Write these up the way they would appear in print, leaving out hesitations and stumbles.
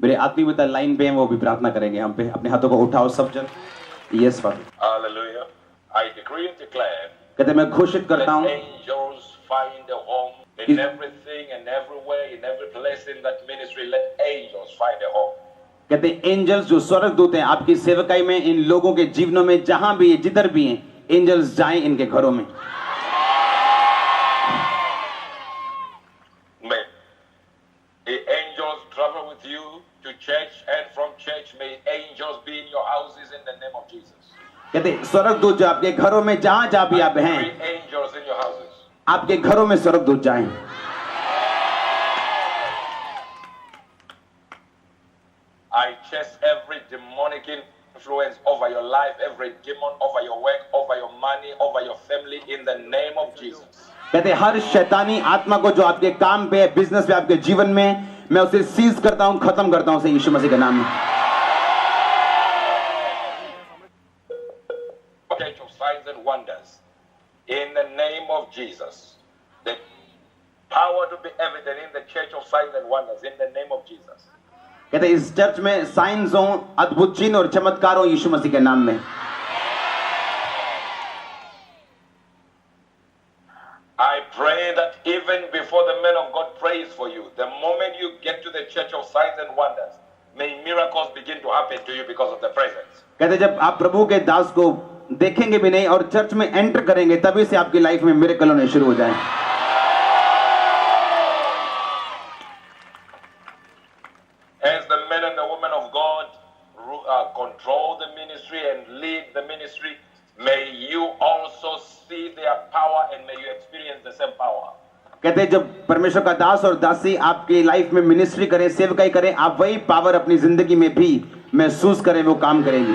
मेरे आत्मीय पिता लाइन पे हैं, वो भी प्रार्थना करेंगे हम पे। अपने हाथों को उठाओ सब जन। Yes father. Hallelujah. I decree and declare कहते मैं घोषित करता that हूँ angels find a home in everything and everywhere, in every place in that ministry. Let angels find a home. कहते एंजल्स जो स्वर्गदूत हैं आपकी सेवकाई में, इन लोगों के जीवनों में जहां भी है, जिधर भी हैं, एंजल्स जाएं इनके घरों में। May the angels travel with you to church, and from church may angels be in your houses in the name of Jesus. कहते स्वर्गदूत जो आपके घरों में जहां भी आप हैं, Bring angels in your houses. आपके घरों में स्वर्गदूत जाएं। I chase every demonic influence over your life, every demon over your work, over your money, over your family, in the name of Jesus. कहते हर शैतानी आत्मा को जो आपके काम पे है, बिजनेस पे, आपके जीवन में, मैं उसे सीज करता हूं, खत्म करता हूं उसे यीशु मसीह के नाम में। Church of signs and wonders, in the name of Jesus. The power to be evident in the church of signs and wonders, in the name of Jesus. कहते इस चर्च में साइंस हो, अद्भुत चिन्ह और चमत्कार हो यीशु मसीह के नाम में। I pray that even before the man of God prays for you, the moment you get to the church of signs and wonders, may miracles begin to happen to you because of the presence. कहते जब आप प्रभु के दास को देखेंगे भी नहीं और church में एंटर करेंगे, तभी से आपकी लाइफ में मिरेकल होने शुरू हो जाए। As the men and the women of God control the ministry and lead the ministry, may you also see their power and may you experience the same power. कहते जब परमेश्वर का दास और दासी आपकी लाइफ में मिनिस्ट्री करें, सेवकाई करें, आप वही पावर अपनी जिंदगी में भी महसूस करें, वो काम करेंगे।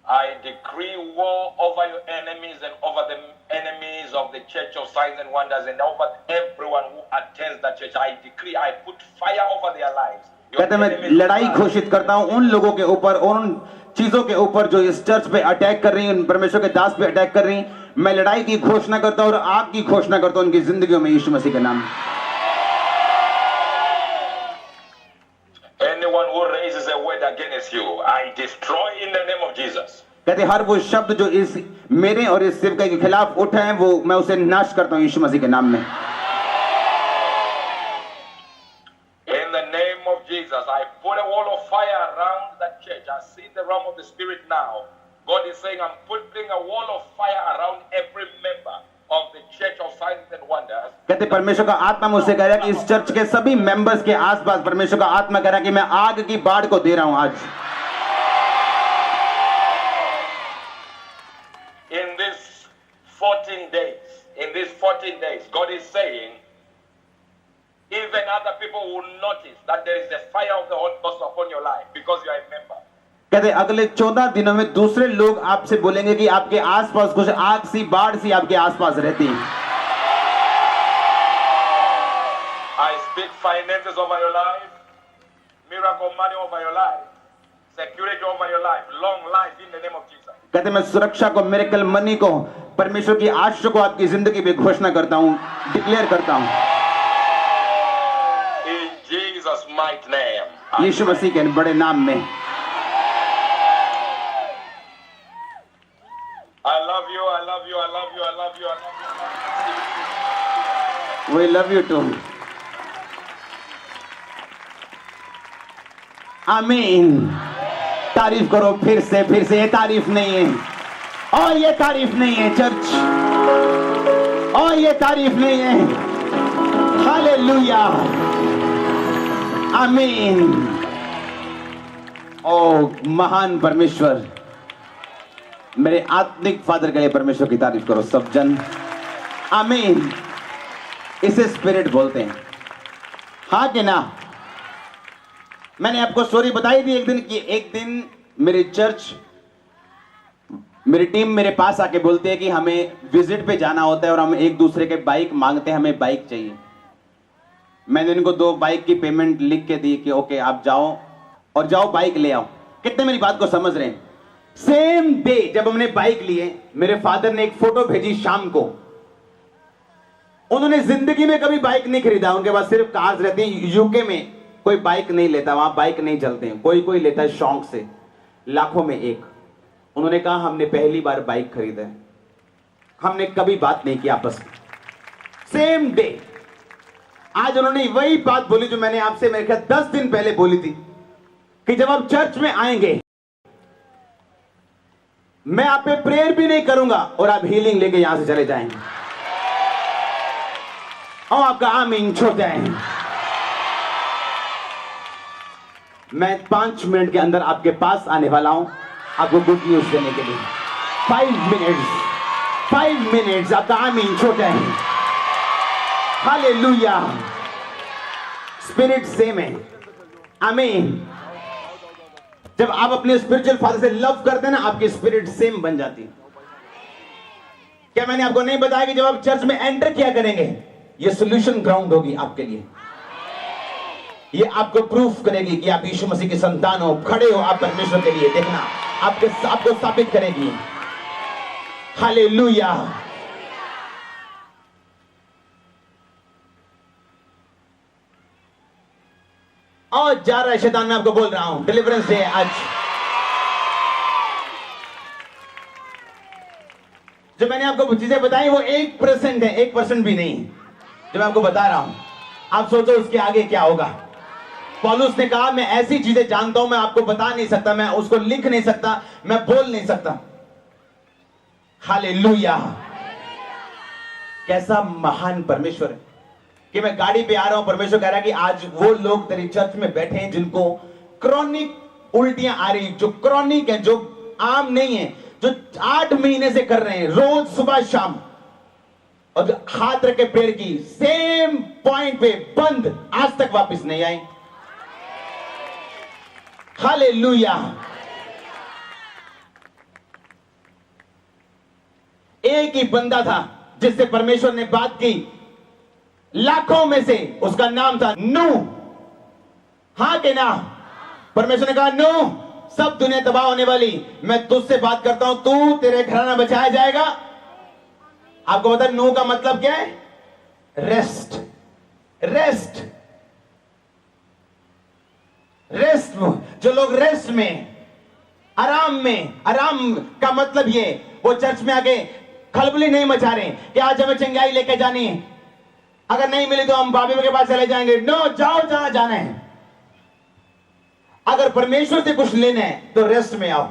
I decree war over your enemies and over the enemies of the Church of Signs and Wonders and over everyone who attends that church. I decree, I put fire over their lives. कहते मैं लड़ाई घोषित करता हूं उन लोगों के ऊपर, उन चीजों के ऊपर जो इस चर्च पे अटैक कर रही हैं, परमेश्वर के दास पे अटैक कर रही हैं। मैं लड़ाई की घोषणा करता हूं और आग की घोषणा करता हूं उनकी जिंदगियों में यीशु मसीह के नाम। Anyone who raises a word against you, I destroy in the name of Jesus. कहते हर वो शब्द जो इस मेरे और इस सेवकाई के खिलाफ उठे हैं, वो मैं उसे नाश करता हूं यीशु मसीह के नाम में। In the name of Jesus, I put a wall of fire around that church. I see the realm of the spirit now. God is saying, I'm putting a wall of fire around every member of the Church of Signs and Wonders. कहते परमेश्वर का आत्मा मुझसे कह रहा है कि इस चर्च के सभी मेंबर्स के आसपास परमेश्वर का आत्मा कह रहा है कि मैं आग की बाढ़ को दे रहा हूं आज। In these 14 days, God is saying, even other people will notice that there is a fire of the Holy Ghost upon your life because you are a member. कहते अगले 14 दिनों में दूसरे लोग आपसे बोलेंगे कि आपके आसपास कुछ आग सी, बाढ़ सी आपके आसपास रहती है। I speak finances over your life, miracle money over your life, security over your life, long life in the name of Jesus. कहते मैं सुरक्षा को, मिरेकल मनी को, परमेश्वर की आशीष को आपकी जिंदगी में घोषणा करता हूं, डिक्लेयर करता हूं In Jesus' mighty name. यीशु मसीह के बड़े नाम में। I love you, I love you, I love you, I love you, I love you. We love you too. आमीन। तारीफ करो फिर से, ये तारीफ नहीं है और ये तारीफ नहीं है चर्च, और ये तारीफ नहीं है। हालेलुया, आमीन। ओ महान परमेश्वर, मेरे आत्मिक फादर के लिए परमेश्वर की तारीफ करो सब जन। आमीन। इसे स्पिरिट बोलते हैं, हाँ कि ना? मैंने आपको स्टोरी बताई थी एक दिन मेरी चर्च, मेरी टीम मेरे पास आके बोलती है कि हमें विजिट पे जाना होता है और हम एक दूसरे के बाइक मांगते हैं, हमें बाइक चाहिए। मैंने इनको 2 बाइक की पेमेंट लिख के दी कि ओके आप जाओ और जाओ बाइक ले आओ। कितने मेरी बात को समझ रहे हैं? सेम डे जब हमने बाइक लिए, मेरे फादर ने एक फोटो भेजी शाम को उन्होंने जिंदगी में कभी बाइक नहीं खरीदा, उनके पास सिर्फ कार्स रहती हैं। यूके में कोई बाइक नहीं लेता, वहां बाइक नहीं चलते हैं, कोई कोई लेता है शौक से, लाखों में एक। उन्होंने कहा हमने पहली बार बाइक खरीदा है, हमने कभी बात नहीं की आपस में, सेम डे। आज उन्होंने वही बात बोली जो मैंने आपसे मेरे ख्याल 10 दिन पहले बोली थी, कि जब आप चर्च में आएंगे मैं आप पे प्रेयर भी नहीं करूंगा और आप हीलिंग लेके यहां से चले जाएंगे और आपका आमीन छोटा है। मैं 5 मिनट के अंदर आपके पास आने वाला हूं आपको गुड न्यूज देने के लिए। 5 मिनट्स आपका आमीन छोटा है। हालेलुया। स्पिरिट सेम है। आमीन। जब आप अपने स्पिरिचुअल फादर से लव करते हैं ना, आपकी स्पिरिट सेम बन जाती है। क्या मैंने आपको नहीं बताया कि जब आप चर्च में एंटर किया करेंगे, ये सॉल्यूशन ग्राउंड होगी आपके लिए। ये आपको प्रूफ करेगी कि आप यीशु मसीह के संतान हो, खड़े हो आप परमेश्वर के लिए। देखना आपको साबित करेगी। हालेलुया। और जा रहा है शैतान, मैं आपको बोल रहा हूं, डिलीवरेंस डे आज। जो मैंने आपको चीजें बताई वो 1% है, 1% भी नहीं जो मैं आपको बता रहा हूं। आप सोचो उसके आगे क्या होगा। पौलुस ने कहा मैं ऐसी चीजें जानता हूं, मैं आपको बता नहीं सकता, मैं उसको लिख नहीं सकता, मैं बोल नहीं सकता। हालेलुया। कैसा महान परमेश्वर है कि मैं गाड़ी पे आ रहा हूं, परमेश्वर कह रहा है कि आज वो लोग तेरी चर्च में बैठे हैं जिनको क्रॉनिक उल्टियां आ रही, जो क्रॉनिक है, जो आम नहीं है, जो 8 महीने से कर रहे हैं, रोज सुबह शाम, और जो हाथ रखे पैर की सेम पॉइंट पे बंद, आज तक वापस नहीं आई। हालेलुया। एक ही बंदा था जिससे परमेश्वर ने बात की, लाखों में से उसका नाम था नूह। हां के ना? परमेश्वर ने कहा नूह, सब दुनिया तबाह होने वाली, मैं तुझसे बात करता हूं, तू तेरे घराना बचाया जाएगा। आपको पता नूह का मतलब क्या है? रेस्ट। रेस्ट। रेस्ट। जो लोग रेस्ट में, आराम का मतलब ये, वो चर्च में आके खलबली नहीं मचा रहे कि आज हमें चंगाई लेके जानी है, अगर नहीं मिली तो हम बाबी के पास चले जाएंगे। नो, जाओ जहां जाना है। अगर परमेश्वर से कुछ लेना है तो रेस्ट में आओ,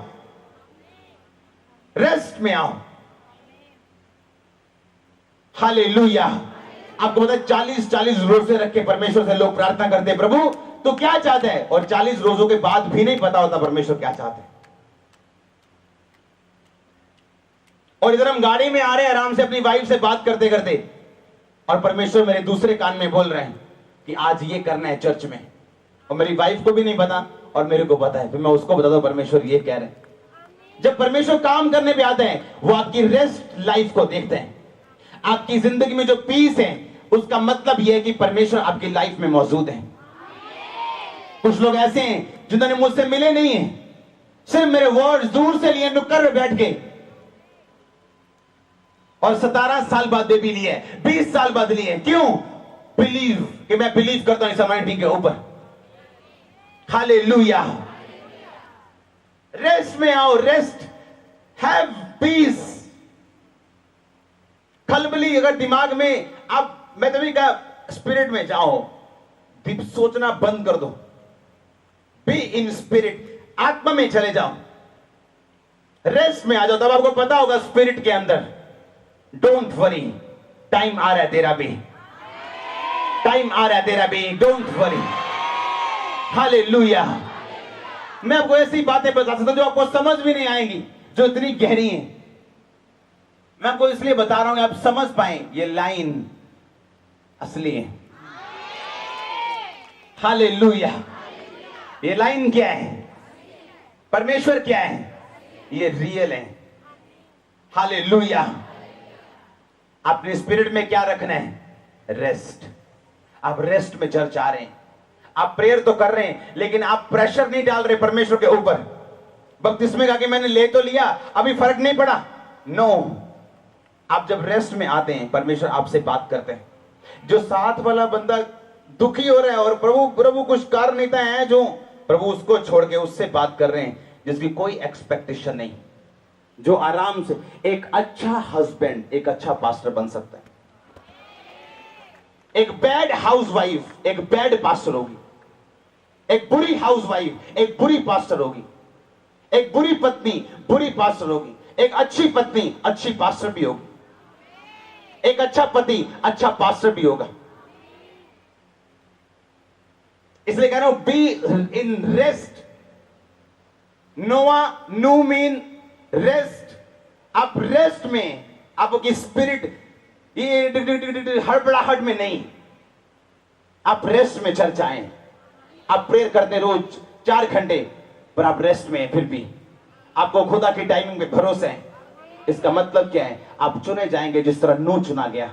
रेस्ट में आओ। हालेलुया। आपको पता है 40 रोजे रख के परमेश्वर से लोग प्रार्थना करते हैं, प्रभु तो क्या चाहते हैं, और 40 रोजों के बाद भी नहीं पता होता परमेश्वर क्या चाहते हैं। और इधर हम गाड़ी में आ रहे हैं आराम से अपनी वाइफ से बात करते करते, और परमेश्वर मेरे दूसरे कान में बोल रहे हैं कि आज ये करना है चर्च में, और मेरी वाइफ को भी नहीं पता और मेरे को पता है, फिर मैं उसको बताता हूं परमेश्वर ये कह रहे हैं। जब परमेश्वर काम करने पे आते हैं, वो आपकी रेस्ट लाइफ को देखते हैं। आपकी जिंदगी में जो पीस है, उसका मतलब यह है कि परमेश्वर आपकी लाइफ में मौजूद है। कुछ लोग ऐसे हैं जिन्होंने मुझसे मिले नहीं है, सिर्फ मेरे वर्ड्स दूर से लिए, नुक्कड़ में बैठ के, और 17 साल बाद दे भी लिए, 20 साल बाद लिए। क्यों? बिलीव, कि मैं बिलीव करता हूं इस अनॉइंटिंग के ऊपर। हालेलुया। रेस्ट में आओ, रेस्ट, हैव पीस। खलबली अगर दिमाग में, अब मैं तभी कहा स्पिरिट में जाओ, सोचना बंद कर दो, बी इन स्पिरिट, आत्मा में चले जाओ, रेस्ट में आ जाओ, तब आपको पता होगा स्पिरिट के अंदर। डोंट वरी, टाइम आ रहा है तेरा भी, टाइम आ रहा है तेरा भी, डोंट वरी। हालेलुया। मैं आपको ऐसी बातें बता सकता हूं जो आपको समझ भी नहीं आएंगी, जो इतनी गहरी हैं। मैं आपको इसलिए बता रहा हूं कि आप समझ पाए ये लाइन असली है। हालेलुया। ये लाइन क्या है? परमेश्वर क्या है? ये रियल है। हालेलुया। अपने स्पिरिट में क्या रखना है? रेस्ट। आप रेस्ट में चर्च आ रहे हैं, आप प्रेयर तो कर रहे हैं, लेकिन आप प्रेशर नहीं डाल रहे परमेश्वर के ऊपर। बपतिस्मे का कि मैंने ले तो लिया, अभी फर्क नहीं पड़ा। नो, आप जब रेस्ट में आते हैं, परमेश्वर आपसे बात करते हैं। जो साथ वाला बंदा दुखी हो रहा है और प्रभु प्रभु कुछ कारणीता है जो प्रभु उसको छोड़ के उससे बात कर रहे हैं जिसकी कोई एक्सपेक्टेशन नहीं, जो आराम से एक अच्छा हस्बैंड एक अच्छा पास्टर बन सकता है। एक बैड हाउसवाइफ एक बैड पास्टर होगी, एक बुरी हाउसवाइफ एक बुरी पास्टर होगी, एक बुरी पत्नी बुरी पास्टर होगी, एक अच्छी पत्नी अच्छी पास्टर भी होगी, एक अच्छा पति अच्छा पास्टर भी होगा। इसलिए कह रहा हूं बी इन रेस्ट। नोआ न्यू मीन रेस्ट। आप रेस्ट में आपकी स्पिरिट ये हड़बड़ाहट में नहीं, आप रेस्ट में चल जाएं। आप प्रेयर करते रोज 4 घंटे पर आप रेस्ट में, फिर भी आपको खुदा की टाइमिंग में भरोसा है। इसका मतलब क्या है? आप चुने जाएंगे जिस तरह नूह चुना गया।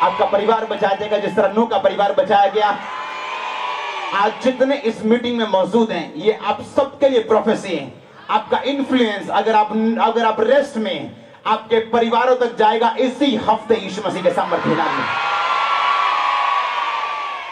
आपका परिवार बचाया जाएगा जिस तरह नूह का परिवार बचाया गया। आज जितने इस मीटिंग में मौजूद हैं ये आप सबके लिए प्रोफेसी है। आपका इन्फ्लुएंस अगर आप रेस्ट में आपके परिवारों तक जाएगा इसी हफ्ते यीशु मसीह के सामर्थ्य में।